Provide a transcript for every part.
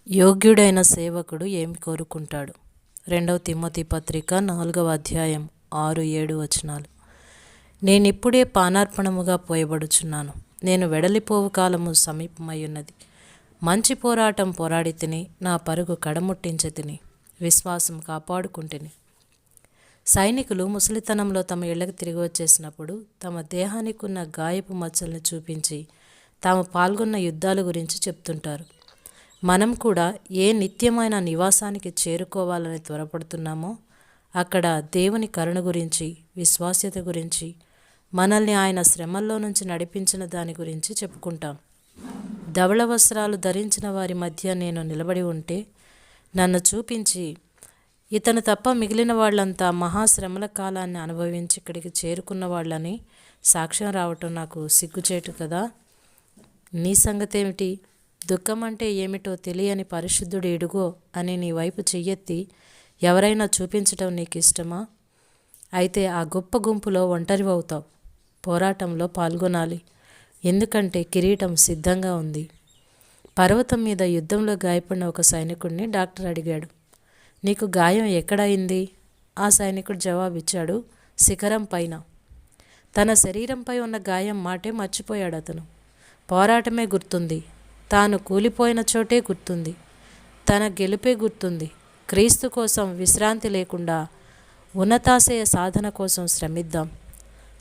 యోగ్యుడైన సేవకుడు ఏమి కోరుకుంటాడు? 2 తిమోతి పత్రిక 4వ అధ్యాయం 6-7 వచనాలు. నేనిప్పుడే పానార్పణముగా పోయబడుచున్నాను. నేను వెడలిపోవు కాలము సమీపమయ్యున్నది. మంచి పోరాటం పోరాడి తిని, నా పరుగు కడముట్టించి తిని, విశ్వాసం కాపాడుకుంటుని. సైనికులు ముసలితనంలో తమ ఇళ్లకు తిరిగి వచ్చేసినప్పుడు తమ దేహానికి ఉన్న గాయపు మచ్చల్ని చూపించి తాము పాల్గొన్న యుద్ధాల గురించి చెప్తుంటారు. మనం కూడా ఏ నిత్యమైన నివాసానికి చేరుకోవాలని త్వరపడుతున్నామో అక్కడ దేవుని కరుణ గురించి, విశ్వాస్యత గురించి, మనల్ని ఆయన శ్రమల్లో నుంచి నడిపించిన దాని గురించి చెప్పుకుంటాం. ధవళ వస్త్రాలు ధరించిన వారి మధ్య నేను నిలబడి ఉంటే నన్ను చూపించి, ఇతను తప్ప మిగిలిన వాళ్ళంతా మహాశ్రమల కాలాన్ని అనుభవించి ఇక్కడికి చేరుకున్న వాళ్ళని సాక్ష్యం రావటం నాకు సిగ్గుచేటు కదా. నీ సంగతేమిటి? దుఃఖం అంటే ఏమిటో తెలియని పరిశుద్ధుడు ఎడుగో అని నీ వైపు చెయ్యెత్తి ఎవరైనా చూపించటం నీకు ఇష్టమా? అయితే ఆ గొప్ప గుంపులో ఒంటరివవుతావు. పోరాటంలో పాల్గొనాలి, ఎందుకంటే కిరీటం సిద్ధంగా ఉంది. పర్వతం మీద యుద్ధంలో గాయపడిన ఒక సైనికుడిని డాక్టర్ అడిగాడు, నీకు గాయం ఎక్కడైంది? ఆ సైనికుడు జవాబిచ్చాడు, శిఖరం పైన. తన శరీరంపై ఉన్న గాయం మాటే మర్చిపోయాడు అతను. పోరాటమే గుర్తుంది, తాను కూలిపోయిన చోటే గుర్తుంది, తన గెలుపే గుర్తుంది. క్రీస్తు కోసం విశ్రాంతి లేకుండా ఉన్నతాశయ సాధన కోసం శ్రమిద్దాం.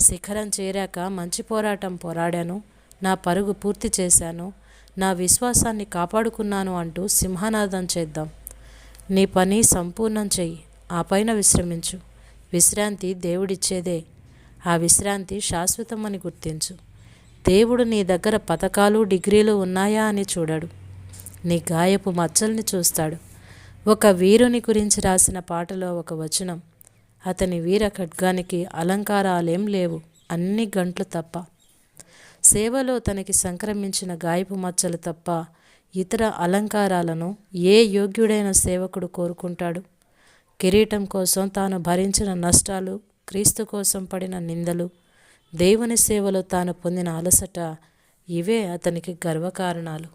శిఖరం చేరాక మంచి పోరాటం పోరాడాను, నా పరుగు పూర్తి చేశాను, నా విశ్వాసాన్ని కాపాడుకున్నాను అంటూ సింహనాదం చేద్దాం. నీ పని సంపూర్ణం చెయ్యి, ఆ పైన విశ్రమించు. విశ్రాంతి దేవుడిచ్చేదే, ఆ విశ్రాంతి శాశ్వతమని గుర్తించు. దేవుడు నీ దగ్గర పతకాలు, డిగ్రీలు ఉన్నాయా అని చూడడు, నీ గాయపు మచ్చల్ని చూస్తాడు. ఒక వీరుని గురించి రాసిన పాటలో ఒక వచనం, అతని వీర ఖడ్గానికి అలంకారాలేం లేవు, అన్ని గంట్లు తప్ప. సేవలో తనకి సంక్రమించిన గాయపు మచ్చలు తప్ప ఇతర అలంకారాలను ఏ యోగ్యుడైన సేవకుడు కోరుకుంటాడు? కిరీటం కోసం తాను భరించిన నష్టాలు, క్రీస్తు కోసం పడిన నిందలు, దేవుని సేవలో తాను పొందిన అలసట, ఇవే అతనికి గర్వకారణాలు.